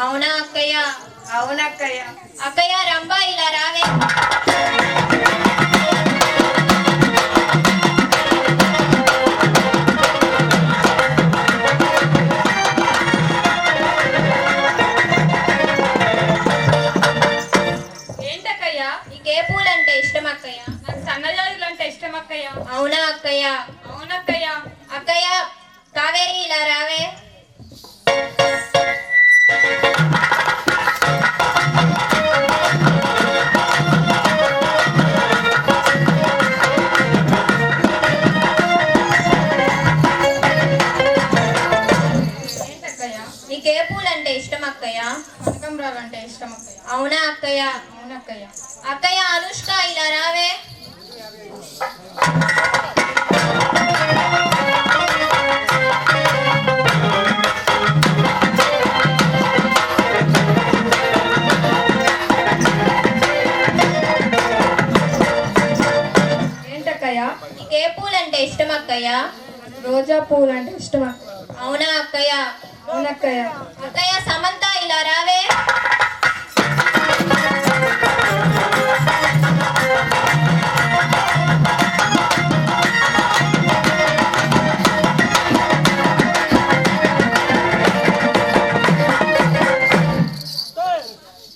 అవునా అక్కయ్య? అవునక్కయ్య. అక్కయ్య రంభా ఇలా రావే. ఏంటక్కయ్య? నీకే పూలంటే ఇష్టం అక్కయ్య? నాకు సన్నజాజులు అంటే ఇష్టం అక్కయ్య. అవునా అక్కయ్య? అవునక్కయ్య. అక్కయ్య కావేరి ఇలా రావే. నీకే పూలంటే ఇష్టం అక్కయ్య? కనకంబరాలు అంటే ఇష్టం అక్కయ్య. అవునా అక్కయ్య? అవునక్కయ్య. అక్కయ్య అనుష్క ఇలా రావే. ఏంటక్కయ్య? నీకే పూలంటే ఇష్టం అక్కయ్య? రోజా పూలు అంటే ఇష్టం అక్కయ్య. అవునా అక్కయ్య? అవునక్కయ్య. అక్కయ్య సమంత ఇలా రావే.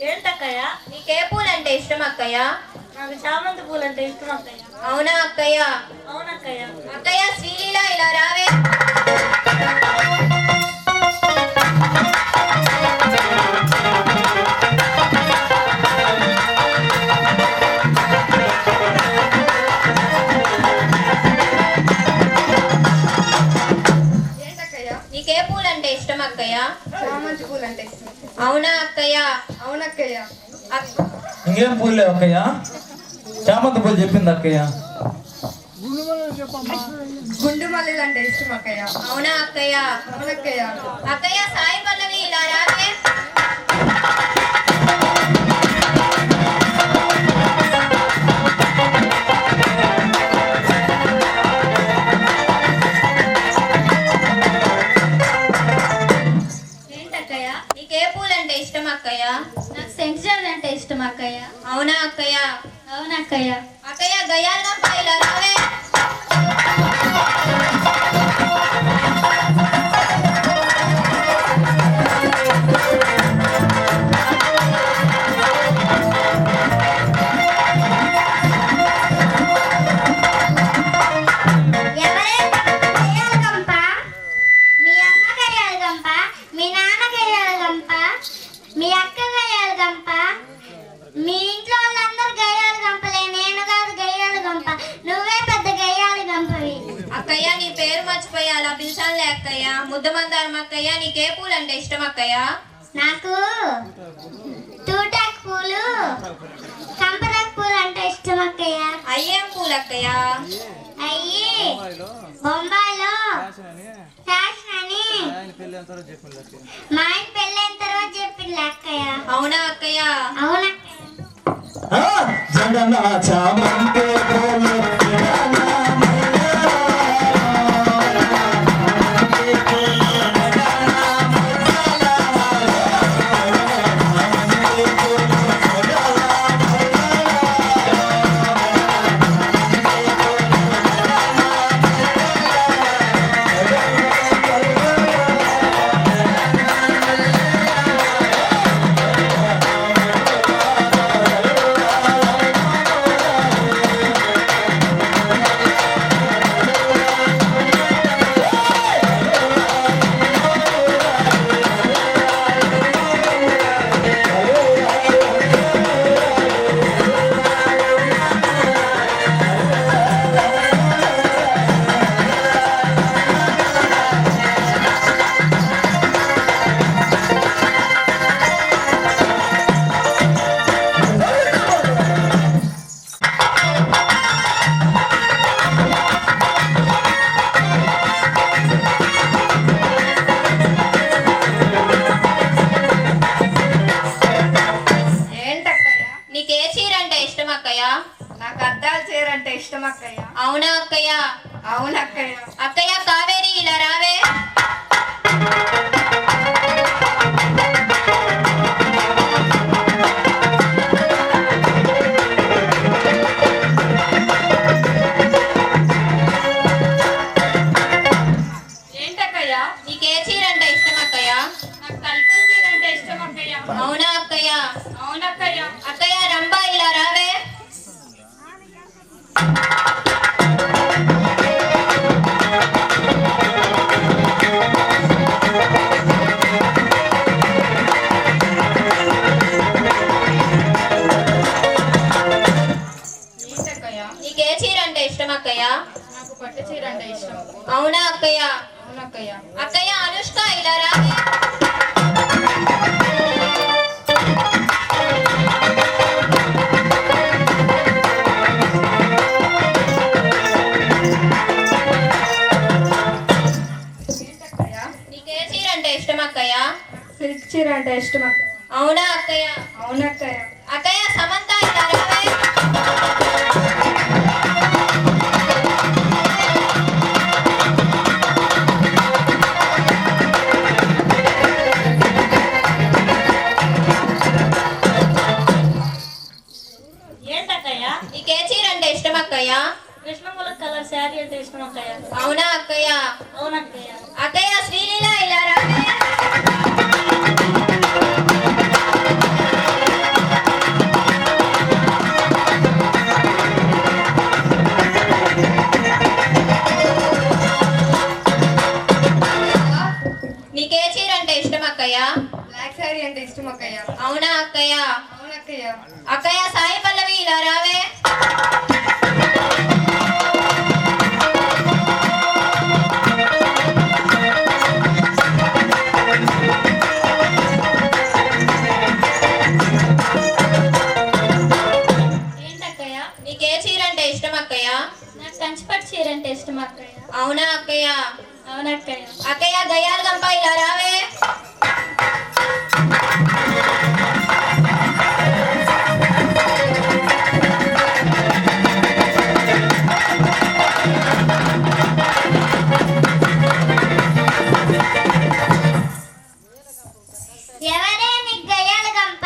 ఏంటక్కయ్య? నీకే పూలంటే ఇష్టం అక్కయ్య? నాకు చామంతి పూలు అంటే ఇష్టం అక్కయ్య. అవునా అక్కయ్య? అవునక్కయ్య. అక్కయ్య శ్రీలీల ఇలా రావే. ఏంటక్కయ్య? నీకే పూలంటే ఇష్టం అక్కయ్య? చామంతి పూలు అంటే ఇష్టం. అవునా అక్కయ్య? అవునక్కయ్య. ఇంకేం పూలు లేవు అక్కయ్య? చామంతి పూలు చెప్పింది అక్కయ్య. గుండు మల్లెలు అంటే ఇష్టం అక్కయ్య. అవునా అక్కయ్య? అవునక్కయ్య. అక్కయ్య సాయి పల్లవి ఇలా రావే. ఏంటక్కయ్య? నీకే పూలంటే ఇష్టం అక్కయ్య? నాకు సెంటిజల్ అంటే ఇష్టం అక్కయ్య. అవునా అక్కయ్య? అవునక్కయ్య. అక్కయ్య గయాలుగా ఇలా రావే. మీ నాన్న గయ్యాలి గంప, మీ అక్క గయ్యాలి గంప, మీ ఇంట్లో వాళ్ళందరూ గయ్యాలి గంపలే, నేను కాదు గయ్యాలి గంప, నువ్వే పెద్ద గయ్యాలి గంపవి. అక్కయ్య నీ పేరు మర్చిపోయి అలా పిలిచానులే అక్కయ్య. ముద్దమందారం అక్కయ్య. నీకే పూలు అంటే ఇష్టం అక్కయ్య? నాకు తూటాకు పూలు, కంపరాకు పూలు అంటే ఇష్టం అక్కయ్య. అయ్యేం పూలు అక్కయ్య? అయ్యి బొంబాయిలో ఫ్యాషన్ అని మా ఆయన పెళ్ళైన తర్వాత చెప్పింది అక్కయ్య. అవునా అక్కయ్య? అవునక్కయ్య. జగన్న చామంతి పూలు అవునా అక్కయ్య? అవునక్కయ్య. అక్కయ్య రంభా ఇలా రావే. నీకే చీర అంటే ఇష్టం అక్కయ్య? నాకు పట్టు చీర అంటే ఇష్టం. అవునా అక్కయ్య? అవునక్కయ్య. అక్కయ్య అనుష్క ఇలా రావే. నీకే చీర అంటే ఇష్టం అక్కయ్య? సిల్క్ చీర అంటే ఇష్టం అక్కయ్య. అవునా అక్కయ్య? అవునక్కయ్య. అక్కయ్య సమంత ఇలా రావే. ఏంటక్కయ్య? నీకే చీర అంటే ఇష్టం అక్కయ్య? కృష్ణమూల కలర్ శారీ అంటే ఇష్టం అక్కయ్య. అవునా అక్కయ్య? అవునక్కయ్య. అక్కయ్య శ్రీలీల ఇలా రావే. నీకే చీర అంటే ఇష్టం అక్కయ్య? బ్లాక్ శారీ అంటే ఇష్టం అక్కయ్య. అవునా అక్కయ్య? అవునక్కయ్య. అక్కయ్య సాయి పల్లవి ఇలా రావే. ఏంటక్కయ్య? నీకే చీర అంటే ఇష్టం అక్కయ్య? నాకు కంచిపట్టు చీర అంటే ఇష్టం అక్కయ్య. అవునా అక్కయ్య? అవునక్కయ్య. అక్కయ్య గయ్యాల గంప ఇలా రావే. ఎవరే నీకు గయ్యాల గంప?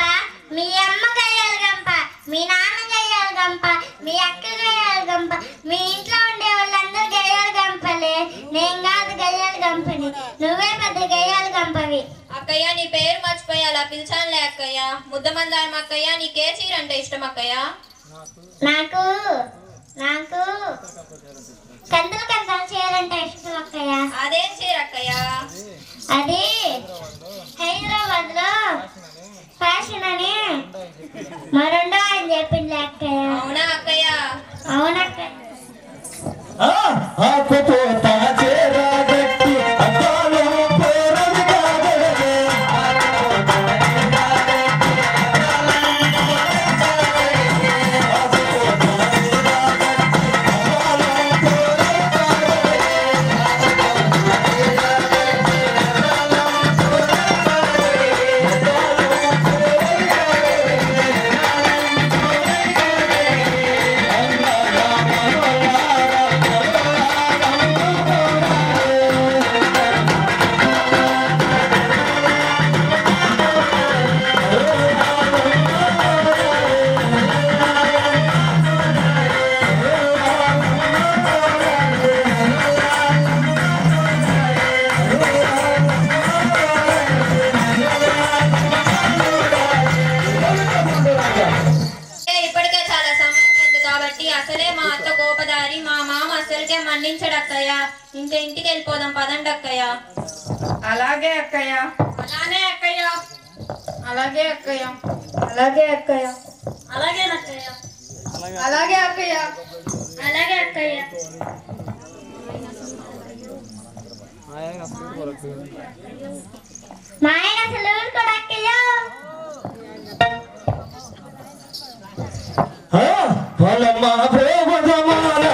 మీ అమ్మ గయ్యాల గంప, మీ నాన్న గయ్యాల గంప, మీ అక్క గయ్యాల గంప, మీ ఇంట్లో ఉండే వాళ్ళందరూ గయ్యాల గంపలే. నేను కాదు గయ్యాల గంపని, నువ్వే పెద్ద గయ్యాల గంపవి. అక్కయ్య నీ పేరు మర్చిపోయి అలా పిలిచానులే అక్కయ్య. ముద్దమందారం అక్కయ్య నీకే చీర అంటే ఇష్టం అక్కయ్య? నాకు నాకు కందులు కందాలు చేయాలంటే ఇష్టం అక్కయ్య. అదేం చీర అక్కయ్య? అది హైదరాబాద్ లో ఫ్యాషన్ అని మా రెండో ఆయన చెప్పింది అక్కయ్య. అవునా అక్కయ్య? అవునక్కయ్య. ఆకుపోతా చేరా గట్టి అద్దాలు పోరది కాదలే. ఇప్పటికే చాలా సమయం అయింది కాబట్టి అసలే మా అత్త కోపదారి, మా మామ అసలుకే మన్నించడు అక్కయ్య. ఇంకా ఇంటికి వెళ్ళిపోదాం పదండి అక్కయ్య. అలాగే అక్కయ్య. అలానే అక్కయ్య. అలాగే అక్కయ్య. అలాగే అక్కయ్య. అలాగేనక్కయ్య. అలాగే అక్కయ్య. అలాగే అక్కయ్య. మా ఆయన అసలు ఊరుకోడు అక్కయ్య. వాళ్ళమ్మ ప్రేమదమాలే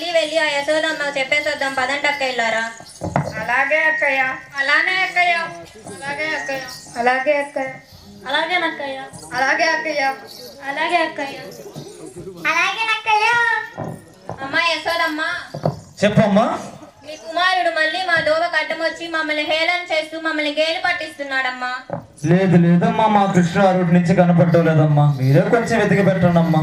మళ్ళీ వెళ్ళి ఆ యశోదమ్మ చెప్పేసొద్దాం పదండి అక్కయ్యలారా. అలాగే అక్కయ్య. అలానే అక్కయ్య. అలాగే అక్కయ్య. అలాగే అక్కయ్య. అలాగే నక్కయ్య. అలాగే అక్కయ్య. అలాగే అక్కయ్య. అలాగే నక్కయ్య. అమ్మా యశోదమ్మ, చెప్పమ్మా. మీ కుమారుడు మళ్ళీ మా దోవ కట్టమొచ్చి మమ్మల్ని హేళన చేస్తూ మమ్మల్ని గేలు పట్టిస్తున్నాడమ్మా. లేదు లేదమ్మా, మా కృష్ణ రూట్ నుంచి కనపడలేదమ్మా, మీరే కొంచెం వెతికి పెట్టండి అమ్మా.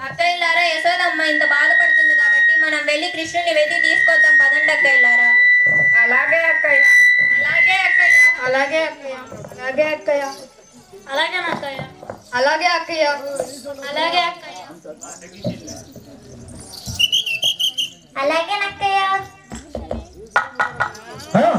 అక్కయ్యలారా, యశోదమ్మ ఇంత బాధపడుతుంది కాబట్టి మనం వెళ్ళి కృష్ణుని వెతికి తీసుకొద్దాం పదండి అక్కయ్యలారా. అలాగే అక్కయ్య. అలాగే అక్కయ్య. అలాగే అక్కయ్య. అలాగే అక్కయ్య. అలాగే నక్కయ్య. అలాగే అక్కయ్య. అలాగే అక్కయ్య. అలాగే నక్కయ్య. ఆ?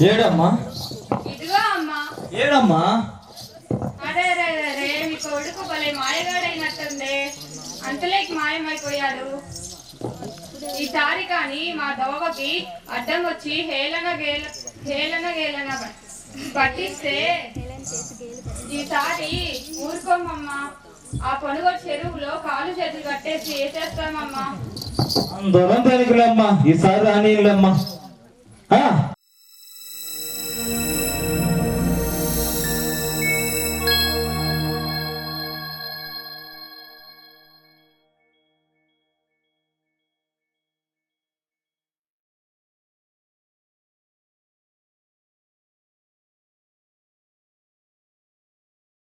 ఏడమ్మా? ఇదిగో అమ్మా. ఏడమ్మా? అరే రే రే, మీ కొడుకు భలే మాయగాడైనట్టుంది. అంతలేకి మాయమైపోయాడు. ఈసారి కానీ మా దోవకి అడ్డం వచ్చి హేళన గేలన పట్టిస్తే ఈసారి ఊరుకోమమ్మా. ఆ పొనుగోడు చెరువులో కాలు చేతులు కట్టేసి వేసేస్తామమ్మా. అందరం పనికిలమ్మా, ఈసారి రానిలమ్మా.